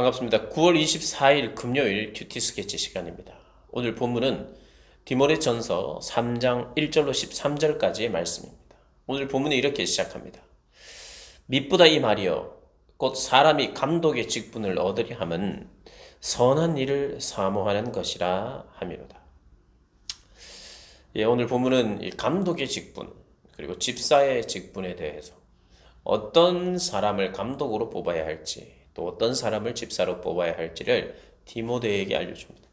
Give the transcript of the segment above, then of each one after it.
반갑습니다. 9월 24일 금요일 큐티 스케치 시간입니다. 오늘 본문은 디모데전서 3장 1절로 13절까지의 말씀입니다. 오늘 본문은 이렇게 시작합니다. mit보다 이 말이여 곧 사람이 감독의 직분을 얻으려 함은 선한 일을 사모하는 것이라 함이로다. 오늘 본문은 이 감독의 직분 그리고 집사의 직분에 대해서 어떤 사람을 감독으로 뽑아야 할지 또 어떤 사람을 집사로 뽑아야 할지를 디모데에게 알려줍니다.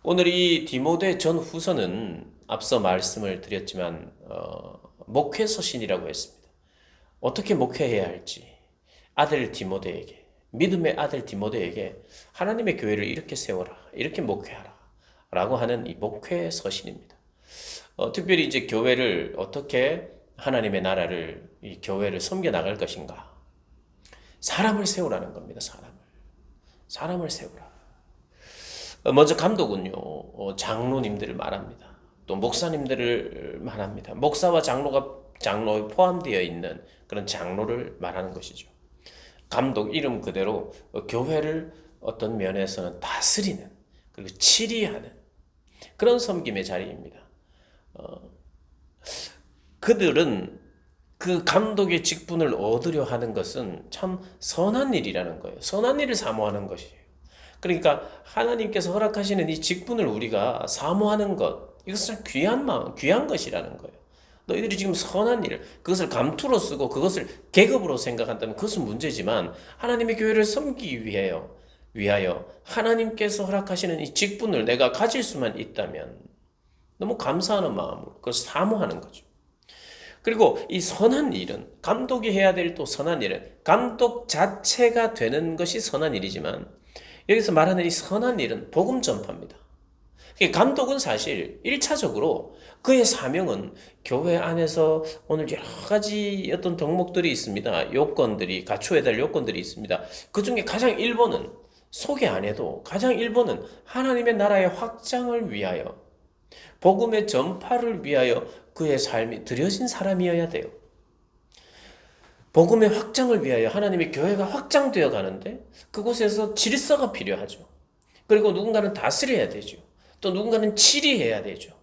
오늘 이 디모데 전 후서는 앞서 말씀을 드렸지만 목회 서신이라고 했습니다. 어떻게 목회해야 할지 아들 디모데에게 믿음의 아들 디모데에게 하나님의 교회를 이렇게 세워라 이렇게 목회하라 라고 하는 이 목회 서신입니다. 특별히 이제 교회를 어떻게 하나님의 나라를 이 교회를 섬겨 나갈 것인가 사람을 세우라는 겁니다. 사람을 세우라. 먼저 감독은요 장로님들을 말합니다. 또 목사님들을 말합니다. 목사와 장로에 포함되어 있는 그런 장로를 말하는 것이죠. 감독 이름 그대로 교회를 어떤 면에서는 다스리는 그리고 치리하는 그런 섬김의 자리입니다. 그들은 그 감독의 직분을 얻으려 하는 것은 참 선한 일이라는 거예요. 선한 일을 사모하는 것이에요. 그러니까 하나님께서 허락하시는 이 직분을 우리가 사모하는 것, 이것은 참 귀한 마음, 귀한 것이라는 거예요. 너희들이 지금 선한 일, 그것을 감투로 쓰고 그것을 계급으로 생각한다면 그것은 문제지만 하나님의 교회를 섬기기 위하여 하나님께서 허락하시는 이 직분을 내가 가질 수만 있다면 너무 감사하는 마음으로 그걸 사모하는 거죠. 그리고 이 선한 일은 감독이 해야 될 또 선한 일은 감독 자체가 되는 것이 선한 일이지만 여기서 말하는 이 선한 일은 복음 전파입니다. 감독은 사실 1차적으로 그의 사명은 교회 안에서 오늘 여러 가지 어떤 덕목들이 있습니다. 요건들이 갖춰야 될 요건들이 있습니다. 그 중에 가장 1번은 소개 안 해도 가장 1번은 하나님의 나라의 확장을 위하여 복음의 전파를 위하여 그의 삶이 드려진 사람이어야 돼요. 복음의 확장을 위하여 하나님의 교회가 확장되어 가는데 그곳에서 질서가 필요하죠. 그리고 누군가는 다스려야 되죠. 또 누군가는 치리해야 되죠.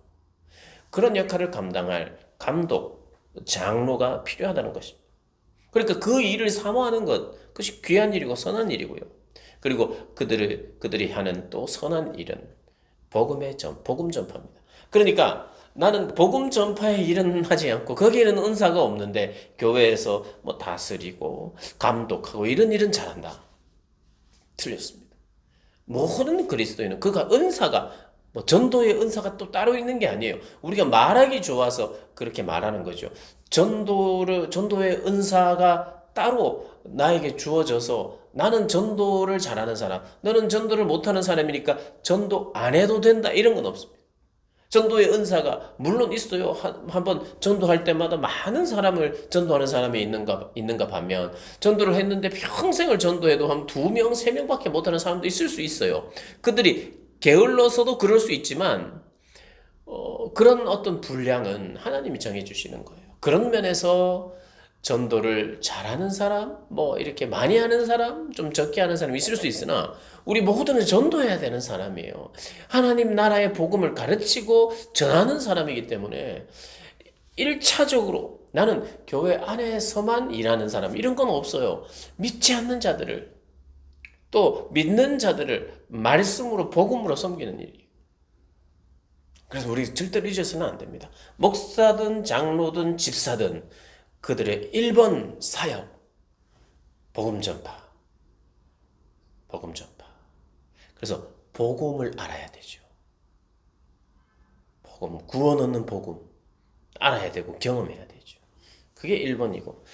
그런 역할을 감당할 감독, 장로가 필요하다는 것입니다. 그러니까 그 일을 사모하는 것, 그것이 귀한 일이고 선한 일이고요. 그리고 그들이 하는 또 선한 일은 복음 전파입니다. 그러니까 나는 복음 전파의 일은 하지 않고 거기에는 은사가 없는데 교회에서 뭐 다스리고 감독하고 이런 일은 잘한다. 틀렸습니다. 모든 그리스도인은 그가 은사가 뭐 전도의 은사가 또 따로 있는 게 아니에요. 우리가 말하기 좋아서 그렇게 말하는 거죠. 전도의 은사가 따로 나에게 주어져서 나는 전도를 잘하는 사람, 너는 전도를 못하는 사람이니까 전도 안 해도 된다 이런 건 없습니다. 전도의 은사가 물론 있어요. 한번 전도할 때마다 많은 사람을 전도하는 사람이 있는가 반면 전도를 했는데 평생을 전도해도 한 2명, 3명밖에 못하는 사람도 있을 수 있어요. 그들이 게을러서도 그럴 수 있지만 그런 어떤 분량은 하나님이 정해주시는 거예요. 그런 면에서 전도를 잘하는 사람, 뭐 이렇게 많이 하는 사람, 좀 적게 하는 사람이 있을 수 있으나 우리 모두는 전도해야 되는 사람이에요. 하나님 나라의 복음을 가르치고 전하는 사람이기 때문에 1차적으로 나는 교회 안에서만 일하는 사람 이런 건 없어요. 믿지 않는 자들을 또 믿는 자들을 말씀으로 복음으로 섬기는 일이에요. 그래서 우리 절대로 잊어서는 안 됩니다. 목사든 장로든 집사든 그들의 1번 사역, 복음 전파. 복음 전파. 그래서 복음을 알아야 되죠. 구원 얻는 복음 알아야 되고 경험해야 되죠. 그게 1번이고.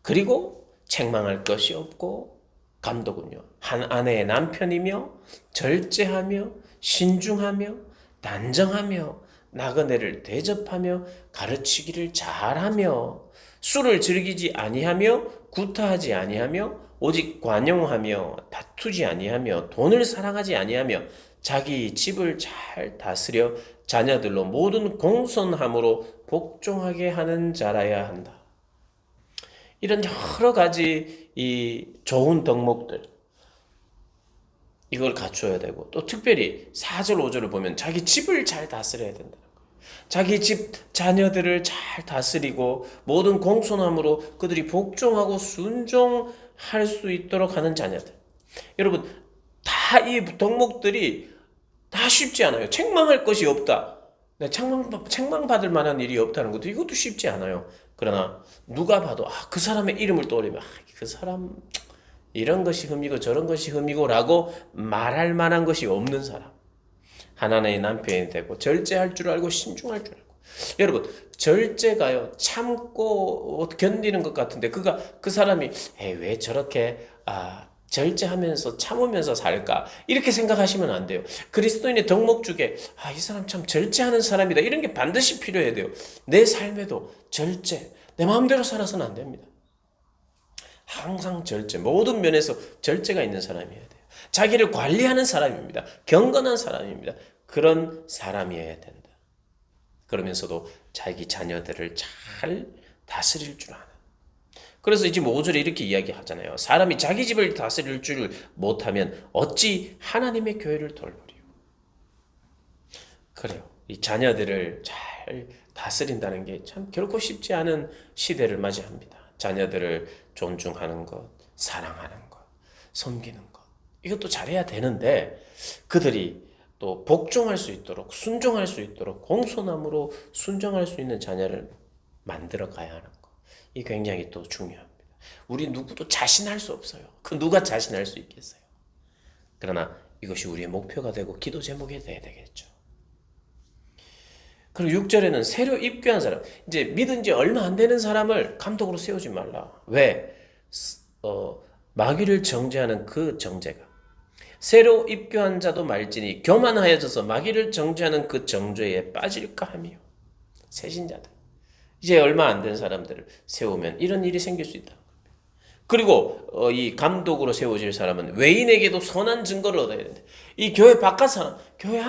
그리고 책망할 것이 없고 감독은요. 한 아내의 남편이며 절제하며 신중하며 단정하며 나그네를 대접하며 가르치기를 잘하며 술을 즐기지 아니하며 구타하지 아니하며 오직 관용하며 다투지 아니하며 돈을 사랑하지 아니하며 자기 집을 잘 다스려 자녀들로 모든 공손함으로 복종하게 하는 자라야 한다. 이런 여러 가지 이 좋은 덕목들 이걸 갖춰야 되고, 또 특별히 4절 5절을 보면 자기 집을 잘 다스려야 된다. 자기 집 자녀들을 잘 다스리고 모든 공손함으로 그들이 복종하고 순종할 수 있도록 하는 자녀들. 여러분, 다 이 덕목들이 다 쉽지 않아요. 책망할 것이 없다. 네, 책망받을 만한 일이 없다는 것도 이것도 쉽지 않아요. 그러나 누가 봐도 그 사람의 이름을 떠올리면 그 사람 이런 것이 흠이고 저런 것이 흠이고 라고 말할 만한 것이 없는 사람. 하나님의 남편이 되고 절제할 줄 알고 신중할 줄 알고. 여러분, 절제가요 참고 견디는 것 같은데 그 사람이 왜 저렇게 절제하면서 참으면서 살까 이렇게 생각하시면 안 돼요. 그리스도인의 덕목 중에 이 사람 참 절제하는 사람이다 이런 게 반드시 필요해야 돼요. 내 삶에도 절제, 내 마음대로 살아서는 안 됩니다. 항상 절제, 모든 면에서 절제가 있는 사람이어야 돼요. 자기를 관리하는 사람입니다. 경건한 사람입니다. 그런 사람이어야 된다. 그러면서도 자기 자녀들을 잘 다스릴 줄 아는. 그래서 지금 5절에 이렇게 이야기하잖아요. 사람이 자기 집을 다스릴 줄 못하면 어찌 하나님의 교회를 돌보리요. 그래요. 이 자녀들을 잘 다스린다는 게 참 결코 쉽지 않은 시대를 맞이합니다. 자녀들을 존중하는 것, 사랑하는 것, 섬기는 것. 이것도 잘해야 되는데 그들이 또 복종할 수 있도록 순종할 수 있도록 공손함으로 순종할 수 있는 자녀를 만들어 가야 하는 것. 이 굉장히 또 중요합니다. 우리 누구도 자신할 수 없어요. 그 누가 자신할 수 있겠어요. 그러나 이것이 우리의 목표가 되고 기도 제목이 돼야 되겠죠. 그리고 6절에는 새로 입교한 사람, 이제 믿은 지 얼마 안 되는 사람을 감독으로 세우지 말라. 왜? 마귀를 정죄하는 그 정죄가 새로 입교한 자도 말지니 교만하여져서 마귀를 정죄하는 그 정죄에 빠질까 하며. 새신자들, 이제 얼마 안 된 사람들을 세우면 이런 일이 생길 수 있다. 그리고 이 감독으로 세워질 사람은 외인에게도 선한 증거를 얻어야 된다. 이 교회 바깥 사람, 교회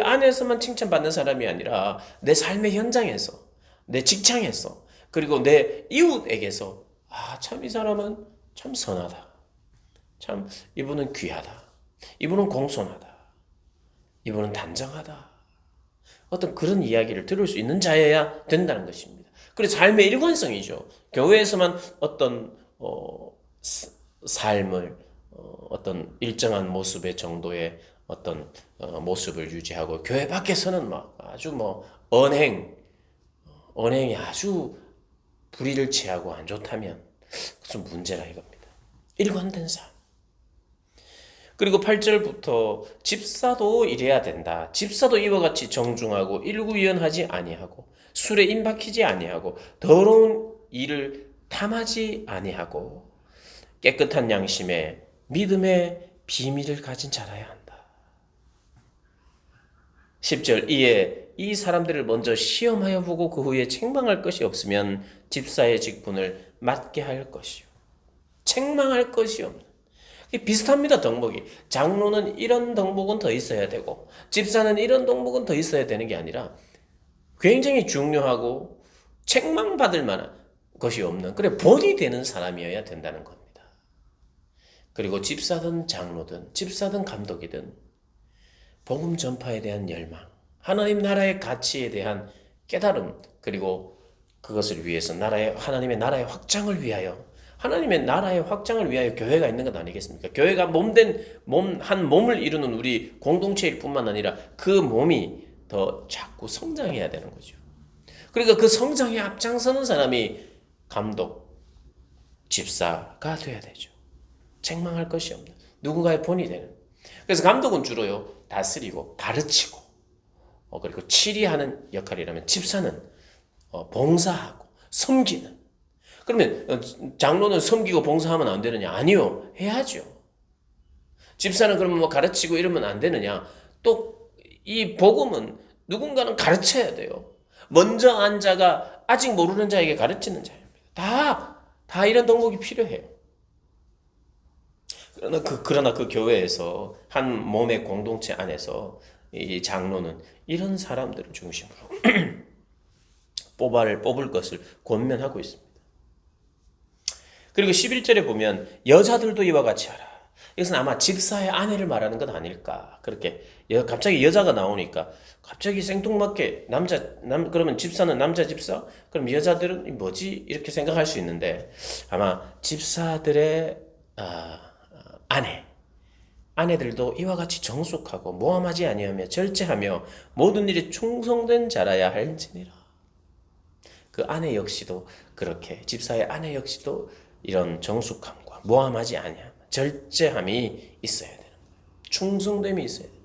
안에서만 칭찬받는 사람이 아니라 내 삶의 현장에서, 내 직장에서, 그리고 내 이웃에게서 참 이 사람은 참 선하다. 참 이분은 귀하다. 이분은 공손하다. 이분은 단정하다. 어떤 그런 이야기를 들을 수 있는 자여야 된다는 것입니다. 그래서 삶의 일관성이죠. 교회에서만 어떤 삶을 어떤 일정한 모습의 정도의 어떤 모습을 유지하고 교회 밖에서는 막 아주 언행이 아주 불의를 취하고 안 좋다면 그것은 문제라 이겁니다. 일관된 삶. 그리고 8절부터 집사도 이래야 된다. 집사도 이와 같이 정중하고 일구이연하지 아니하고 술에 임박히지 아니하고 더러운 일을 탐하지 아니하고 깨끗한 양심에 믿음의 비밀을 가진 자라야 한다. 10절 이에 이 사람들을 먼저 시험하여 보고 그 후에 책망할 것이 없으면 집사의 직분을 맡게 할 것이요. 책망할 것이 없는. 비슷합니다. 덕목이. 장로는 이런 덕목은 더 있어야 되고 집사는 이런 덕목은 더 있어야 되는 게 아니라 굉장히 중요하고 책망받을 만한 것이 없는, 그래 본이 되는 사람이어야 된다는 겁니다. 그리고 집사든 장로든 집사든 감독이든 복음 전파에 대한 열망, 하나님 나라의 가치에 대한 깨달음, 그리고 그것을 위해서 하나님의 나라의 확장을 위하여, 하나님의 나라의 확장을 위하여 교회가 있는 것 아니겠습니까? 교회가 한 몸을 이루는 우리 공동체일 뿐만 아니라 그 몸이 더 자꾸 성장해야 되는 거죠. 그러니까 그 성장에 앞장서는 사람이 감독, 집사가 돼야 되죠. 책망할 것이 없는, 누군가의 본이 되는. 그래서 감독은 주로요 다스리고 가르치고 그리고 치리하는 역할이라면 집사는 봉사하고 섬기는. 그러면 장로는 섬기고 봉사하면 안 되느냐? 아니요, 해야죠. 집사는 그러면 가르치고 이러면 안 되느냐? 또 이 복음은 누군가는 가르쳐야 돼요. 먼저 한 자가 아직 모르는 자에게 가르치는 자입니다. 다 이런 덕목이 필요해요. 그러나 그 교회에서 한 몸의 공동체 안에서 이 장로는 이런 사람들을 중심으로 뽑을 것을 권면하고 있습니다. 그리고 11절에 보면 여자들도 이와 같이 하라. 이것은 아마 집사의 아내를 말하는 것 아닐까. 그렇게 갑자기 여자가 나오니까 갑자기 생뚱맞게 그러면 집사는 남자 집사? 그럼 여자들은 뭐지? 이렇게 생각할 수 있는데 아마 집사들의 아내들도 이와 같이 정숙하고 모함하지 아니하며 절제하며 모든 일에 충성된 자라야 할지니라. 그 아내 역시도 그렇게 집사의 아내 역시도 이런 정숙함과 모함하지 아니함, 절제함이 있어야 되는 거예요. 충성됨이 있어야 돼요.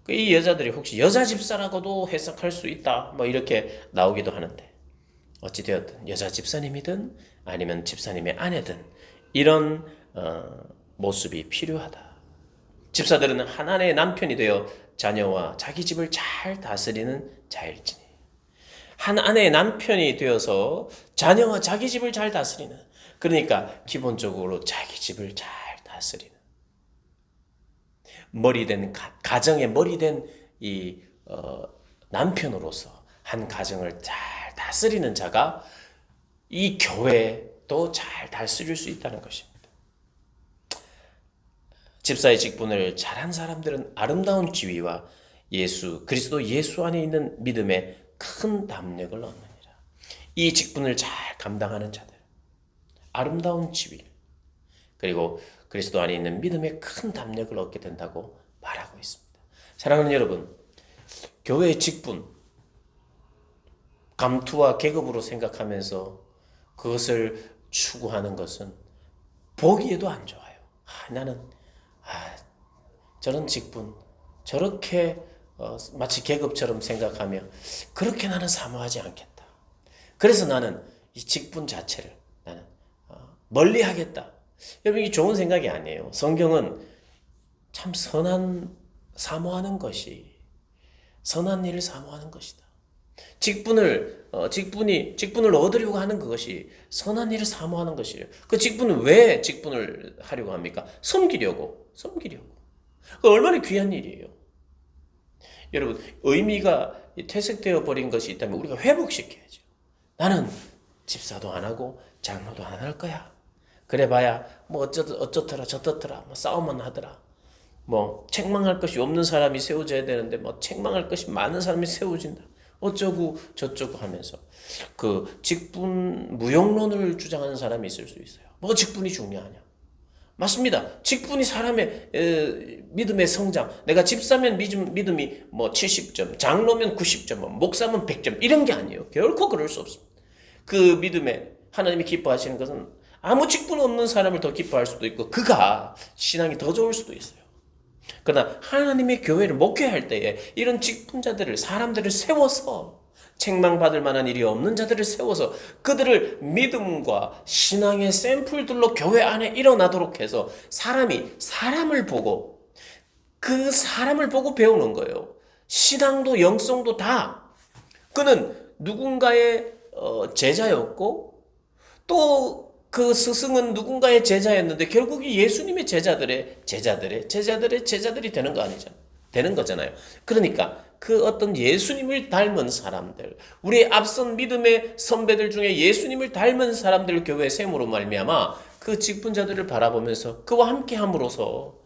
이 여자들이 혹시 여자 집사라고도 해석할 수 있다, 뭐 이렇게 나오기도 하는데 어찌되었든 여자 집사님이든 아니면 집사님의 아내든 이런 모습이 필요하다. 집사들은 하나님의 남편이 되어 자녀와 자기 집을 잘 다스리는 자일지니 한 아내의 남편이 되어서 자녀와 자기 집을 잘 다스리는 그러니까 기본적으로 자기 집을 잘 다스리는 머리된 가정의 머리된 이 남편으로서 한 가정을 잘 다스리는 자가 이 교회도 잘 다스릴 수 있다는 것입니다. 집사의 직분을 잘한 사람들은 아름다운 지위와 그리스도 예수 안에 있는 믿음에 큰 담력을 얻느니라. 이 직분을 잘 감당하는 자들, 아름다운 지위, 그리고 그리스도 안에 있는 믿음에 큰 담력을 얻게 된다고 말하고 있습니다. 사랑하는 여러분, 교회의 직분, 감투와 계급으로 생각하면서 그것을 추구하는 것은 보기에도 안 좋아요. 나는 저런 직분, 저렇게 마치 계급처럼 생각하며 그렇게 나는 사모하지 않겠다. 그래서 나는 이 직분 자체를 나는 멀리 하겠다. 여러분, 이게 좋은 생각이 아니에요. 성경은 참 사모하는 것이 선한 일을 사모하는 것이다. 직분을 얻으려고 하는 그것이 선한 일을 사모하는 것이래요. 그 직분은 왜 직분을 하려고 합니까? 섬기려고. 그 얼마나 귀한 일이에요. 여러분, 의미가 퇴색되어 버린 것이 있다면 우리가 회복시켜야죠. 나는 집사도 안 하고 장로도 안 할 거야. 그래봐야 뭐 어쩌더라 저떻더라 뭐 싸움만 하더라. 뭐 책망할 것이 없는 사람이 세워져야 되는데 뭐 책망할 것이 많은 사람이 세워진다. 어쩌고 저쩌고 하면서 그 직분 무용론을 주장하는 사람이 있을 수 있어요. 뭐 직분이 중요하냐? 맞습니다. 직분이 사람의 믿음의 성장. 내가 집사면 믿음이 뭐 70점, 장로면 90점, 목사면 100점 이런 게 아니에요. 결코 그럴 수 없습니다. 그 믿음에 하나님이 기뻐하시는 것은 아무 직분 없는 사람을 더 기뻐할 수도 있고 그가 신앙이 더 좋을 수도 있어요. 그러나 하나님의 교회를 목회할 때에 이런 직분자들을 사람들을 세워서 책망받을 만한 일이 없는 자들을 세워서 그들을 믿음과 신앙의 샘플들로 교회 안에 일어나도록 해서 사람을 보고 그 사람을 보고 배우는 거예요. 신앙도 영성도 다 그는 누군가의 제자였고 또 그 스승은 누군가의 제자였는데 결국 이 예수님의 제자들이 되는 거 아니잖아요. 되는 거잖아요. 그러니까 그 어떤 예수님을 닮은 사람들, 우리의 앞선 믿음의 선배들 중에 예수님을 닮은 사람들 교회 셈으로 말미암아 그 직분자들을 바라보면서 그와 함께 함으로써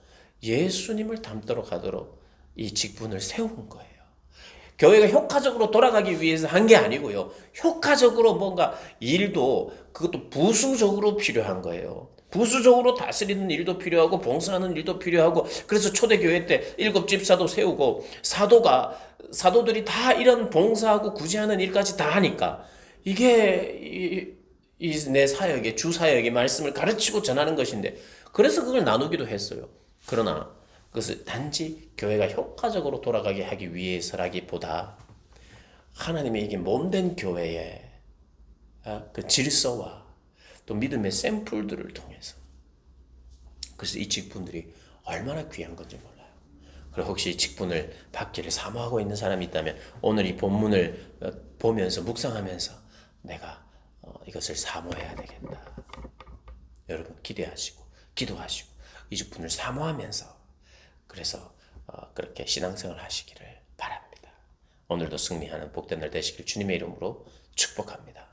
예수님을 닮도록 하도록 이 직분을 세운 거예요. 교회가 효과적으로 돌아가기 위해서 한 게 아니고요. 효과적으로 뭔가 일도 그것도 부수적으로 필요한 거예요. 부수적으로 다스리는 일도 필요하고 봉사하는 일도 필요하고 그래서 초대교회 때 7집사도 세우고 사도들이 다 이런 봉사하고 구제하는 일까지 다 하니까 이게 내 사역의 주 사역의 말씀을 가르치고 전하는 것인데 그래서 그걸 나누기도 했어요. 그러나 그것을 단지 교회가 효과적으로 돌아가게 하기 위해서라기보다 하나님의 이게 몸된 교회의 그 질서와 또 믿음의 샘플들을 통해서 그래서 이 직분들이 얼마나 귀한 건지 몰라요. 그리고 혹시 직분을 받기를 사모하고 있는 사람이 있다면 오늘 이 본문을 보면서 묵상하면서 내가 이것을 사모해야 되겠다. 여러분 기대하시고 기도하시고 이 직분을 사모하면서 그래서 그렇게 신앙생활 하시기를 바랍니다. 오늘도 승리하는 복된 날 되시길 주님의 이름으로 축복합니다.